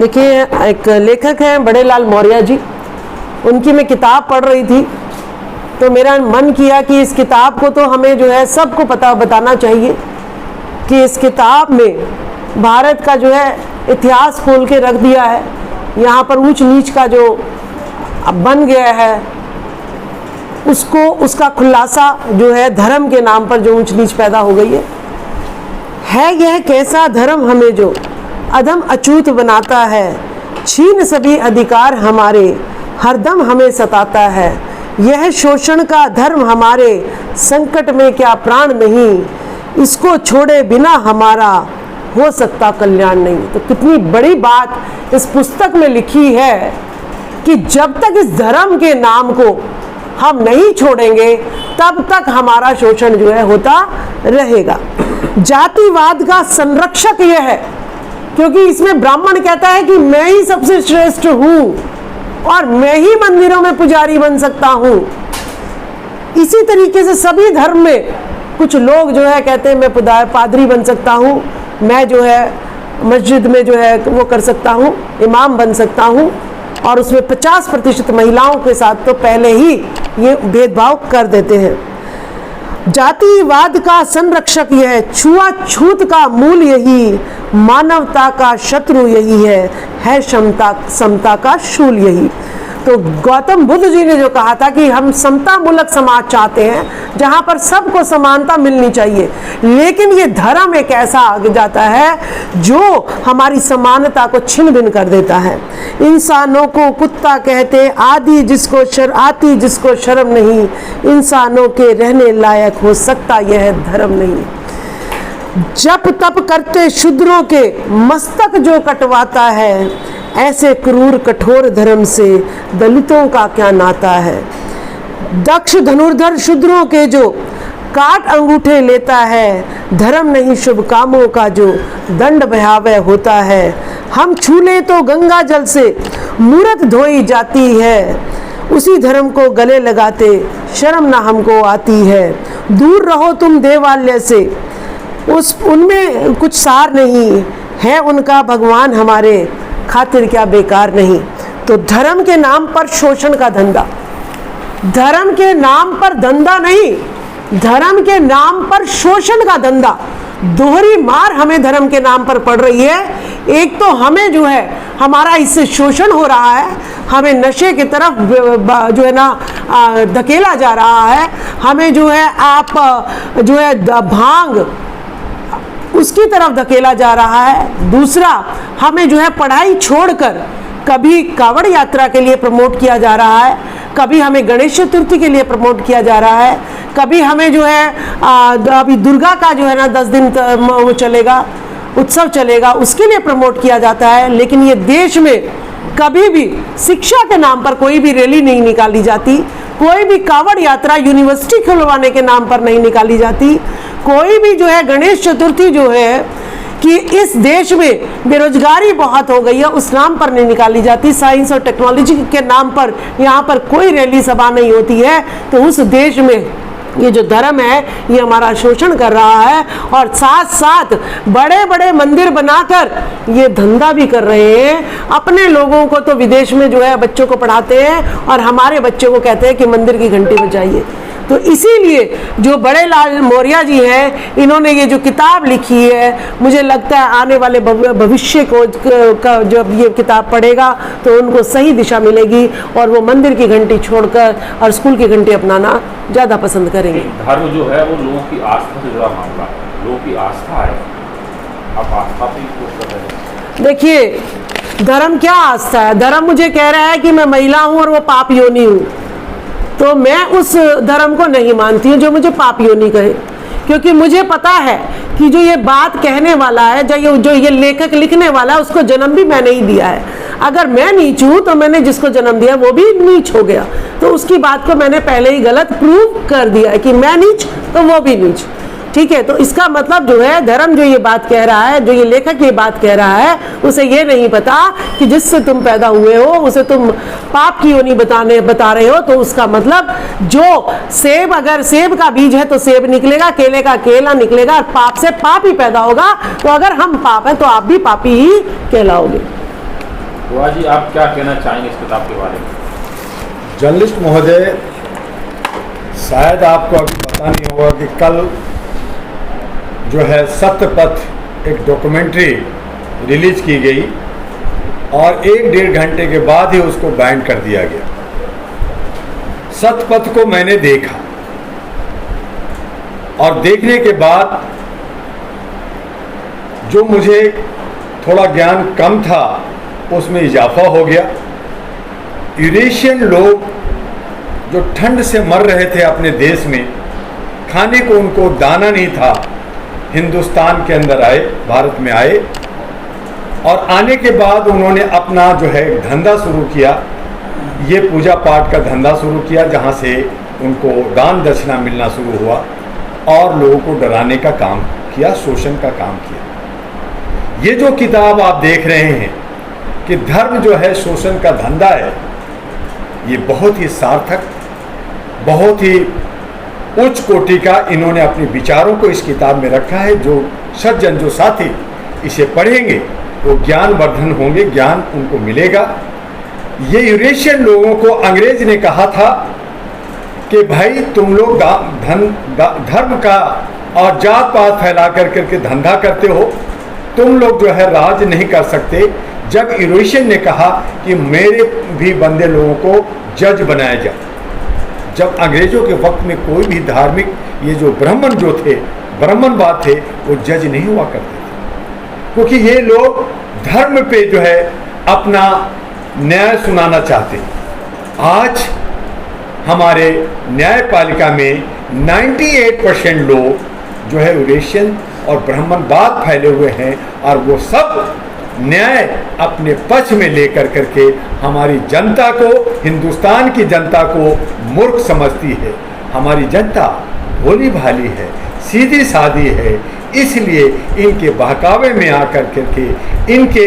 देखिए, एक लेखक हैं बड़े लाल मौर्य जी, उनकी मैं किताब पढ़ रही थी तो मेरा मन किया कि इस किताब को तो हमें जो है सबको बताना चाहिए कि इस किताब में भारत का जो है इतिहास खोल के रख दिया है। यहाँ पर ऊंच नीच का जो अब बन गया है उसको, उसका खुलासा जो है धर्म के नाम पर जो ऊंच नीच पैदा हो गई है यह कैसा धर्म हमें जो अधम अछूत बनाता है, छीन सभी अधिकार हमारे हरदम हमें सताता है। यह शोषण का धर्म हमारे संकट में क्या प्राण नहीं, इसको छोड़े बिना हमारा हो सकता कल्याण नहीं। तो कितनी बड़ी बात इस पुस्तक में लिखी है कि जब तक इस धर्म के नाम को हम नहीं छोड़ेंगे तब तक हमारा शोषण जो है होता रहेगा। जातिवाद का संरक्षक यह है क्योंकि इसमें ब्राह्मण कहता है कि मैं ही सबसे श्रेष्ठ हूं और मैं ही मंदिरों में पुजारी बन सकता हूं। इसी तरीके से सभी धर्म में कुछ लोग जो है कहते हैं मैं पादरी बन सकता हूं, मैं जो है मस्जिद में जो है वो कर सकता हूं, इमाम बन सकता हूं, और उसमें 50% महिलाओं के साथ तो पहले ही ये भेदभाव कर देते हैं। जातिवाद का संरक्षक यह, छुआछूत का मूल यही, मानवता का शत्रु यही है समता का शूल यही। तो गौतम बुद्ध जी ने जो कहा था कि हम समता मूलक समाज चाहते हैं जहां पर सबको समानता मिलनी चाहिए, लेकिन ये धर्म एक ऐसा आगे जाता है जो हमारी समानता को छिन भिन कर देता है। इंसानों को कुत्ता कहते आदि आती जिसको शर्म नहीं, इंसानों के रहने लायक हो सकता यह धर्म नहीं। जप तप करते शूद्रों के मस्तक जो कटवाता है, ऐसे क्रूर कठोर धर्म से दलितों का क्या नाता है। दक्ष धनुर्धर शूद्रों के जो काट अंगूठे लेता है, धर्म नहीं शुभ कामों का जो दंड भयावह होता है। हम छूले तो गंगा जल से मूरत धोई जाती है, उसी धर्म को गले लगाते शर्म ना हमको आती है। दूर रहो तुम देवालय से, उनमें कुछ सार नहीं है, उनका भगवान हमारे खातिर क्या बेकार नहीं। तो धर्म के नाम पर शोषण का धंधा, धर्म के नाम पर धंधा नहीं, धर्म के नाम पर शोषण का धंधा, दोहरी मार हमें धर्म के नाम पर पड़ रही है। एक तो हमें जो है हमारा इससे शोषण हो रहा है, हमें नशे की तरफ जो है ना धकेला जा रहा है, हमें जो है आप जो है भांग उसकी तरफ धकेला जा रहा है। दूसरा, हमें जो है पढ़ाई छोड़कर कभी कावड़ यात्रा के लिए प्रमोट किया जा रहा है, कभी हमें गणेश चतुर्थी के लिए प्रमोट किया जा रहा है, कभी हमें जो है अभी दुर्गा का जो है ना 10 दिन वो चलेगा, उत्सव चलेगा, उसके लिए प्रमोट किया जाता है। लेकिन ये देश में कभी भी शिक्षा के नाम पर कोई भी रैली नहीं निकाली जाती, कोई भी कावड़ यात्रा यूनिवर्सिटी खुलवाने के नाम पर नहीं निकाली जाती, कोई भी जो है गणेश चतुर्थी जो है कि इस देश में बेरोजगारी बहुत हो गई है उस नाम पर नहीं निकाली जाती, साइंस और टेक्नोलॉजी के नाम पर यहाँ पर कोई रैली सभा नहीं होती है। तो उस देश में ये जो धर्म है ये हमारा शोषण कर रहा है और साथ साथ बड़े बड़े मंदिर बनाकर ये धंधा भी कर रहे हैं। अपने लोगों को तो विदेश में जो है बच्चों को पढ़ाते हैं और हमारे बच्चों को कहते हैं कि मंदिर की घंटी बजाइए। तो इसीलिए जो बड़े लाल मौर्य जी हैं, इन्होंने ये जो किताब लिखी है, मुझे लगता है आने वाले भविष्य को जब ये किताब पढ़ेगा तो उनको सही दिशा मिलेगी और वो मंदिर की घंटी छोड़कर और स्कूल की घंटी अपनाना ज़्यादा पसंद करेंगे। धर्म जो है वो लोगों की आस्था से जुड़ा मामला है, लोगों की आस्था है। आप आस्था पे कर रहे हैं। देखिए, धर्म क्या आस्था है? धर्म मुझे कह रहा है कि मैं महिला हूँ और वो पाप योनि हूँ, तो मैं उस धर्म को नहीं मानती हूँ जो मुझे पाप योनि कहे, क्योंकि मुझे पता है कि जो ये बात कहने वाला है, जो ये लेखक लिखने वाला है, उसको जन्म भी मैंने ही दिया है। अगर मैं नीच हूँ तो मैंने जिसको जन्म दिया वो भी नीच हो गया, तो उसकी बात को मैंने पहले ही गलत प्रूव कर दिया है कि मैं नीच तो वो भी नीच। ठीक है, तो इसका मतलब जो है धर्म जो ये बात कह रहा है, जो ये लेखक ये बात कह रहा है, उसे ये नहीं पता कि जिससे तुम पैदा हुए हो उसे तुम पाप की योनि बता रहे हो। तो उसका मतलब जो सेब, अगर सेब का बीज है तो सेब निकलेगा, केले का केला निकलेगा, और पाप से पाप ही पैदा होगा। तो अगर हम पाप हैं तो आप भी पापी ही कहलाओगे। दुआ जी, आप क्या कहना चाहेंगे इस किताब के बारे में? जर्नलिस्ट महोदय, शायद आपको अभी पता नहीं होगा कि कल जो है सत्य पथ एक डॉक्यूमेंट्री रिलीज की गई और 1-1.5 घंटे के बाद ही उसको बैन कर दिया गया। सत्य पथ को मैंने देखा और देखने के बाद जो मुझे थोड़ा ज्ञान कम था उसमें इजाफा हो गया। यूरेशियन लोग जो ठंड से मर रहे थे अपने देश में, खाने को उनको दाना नहीं था, हिंदुस्तान के अंदर आए, भारत में आए और आने के बाद उन्होंने अपना जो है धंधा शुरू किया। ये पूजा पाठ का धंधा शुरू किया जहाँ से उनको दान दक्षिणा मिलना शुरू हुआ और लोगों को डराने का काम किया, शोषण का काम किया। ये जो किताब आप देख रहे हैं कि धर्म जो है शोषण का धंधा है, ये बहुत ही सार्थक, बहुत ही उच्च कोटि का इन्होंने अपने विचारों को इस किताब में रखा है। जो सज्जन, जो साथी इसे पढ़ेंगे वो ज्ञानवर्धन होंगे, ज्ञान उनको मिलेगा। ये यूरेशियन लोगों को अंग्रेज ने कहा था कि भाई तुम लोग धर्म का और जात पात फैला करके धंधा करते हो, तुम लोग जो है राज नहीं कर सकते। जब यूरेशियन ने कहा कि मेरे भी बंदे लोगों को जज बनाया जाए, जब अंग्रेजों के वक्त में कोई भी धार्मिक, ये जो ब्राह्मण जो थे, ब्राह्मणवाद थे, वो जज नहीं हुआ करते थे, क्योंकि ये लोग धर्म पे जो है अपना न्याय सुनाना चाहते हैं। आज हमारे न्यायपालिका में 98% लोग जो है यूरेशियन और ब्राह्मणवाद फैले हुए हैं और वो सब न्याय अपने पक्ष में लेकर करके हमारी जनता को, हिंदुस्तान की जनता को मूर्ख समझती है। हमारी जनता भोली भाली है, सीधी सादी है, इसलिए इनके बहकावे में आकर करके इनके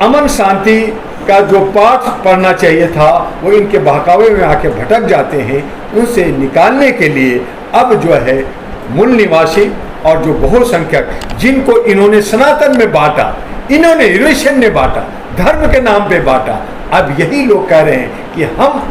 अमन शांति का जो पाठ पढ़ना चाहिए था वो इनके बहकावे में आके भटक जाते हैं। उनसे निकालने के लिए अब जो है मूल निवासी और जो बहुसंख्यक, जिनको इन्होंने सनातन में बांटा, इन्होंने यूरेशियन ने बांटा, धर्म के नाम पे बांटा, अब यही लोग कह रहे हैं कि हम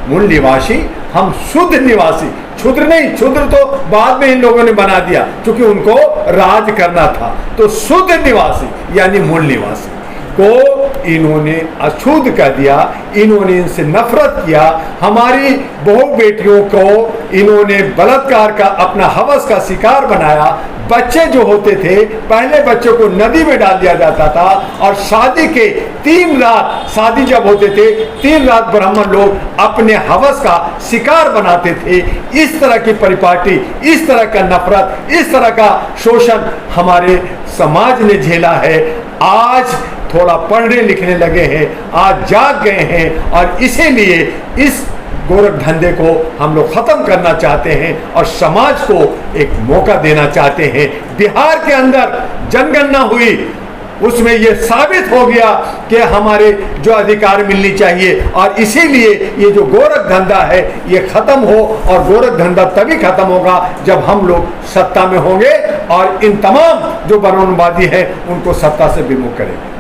मूल निवासी, हम शुद्ध निवासी, क्षुद्र नहीं, क्षुद्र तो बाद में इन लोगों ने बना दिया क्योंकि उनको राज करना था, तो शुद्ध निवासी यानी मूल निवासी को इन्होंने अशुद्ध कर दिया। इन्होंने इनसे नफरत किया। हमारी बहु बेटियों को इन्होंने बलात्कार का अपना हवस का शिकार बनाया। बच्चे जो होते थे, पहले बच्चों को नदी में डाल दिया जाता था और शादी के 3 रात, शादी जब होते थे 3 रात ब्राह्मण लोग अपने हवस का शिकार बनाते थे। इस तरह की परिपाटी, इस तरह का नफरत, इस तरह का शोषण हमारे समाज ने झेला है। आज थोड़ा पढ़ने लिखने लगे हैं, आज जाग गए हैं और इसीलिए इस गोरख धंधे को हम लोग खत्म करना चाहते हैं और समाज को एक मौका देना चाहते हैं। बिहार के अंदर जनगणना हुई, उसमें यह साबित हो गया कि हमारे जो अधिकार मिलनी चाहिए और इसीलिए ये जो गोरख धंधा है ये खत्म हो। और गोरख धंधा तभी खत्म होगा जब हम लोग सत्ता में होंगे और इन तमाम जो ब्राह्मणवादी हैं उनको सत्ता से विमुख करेंगे।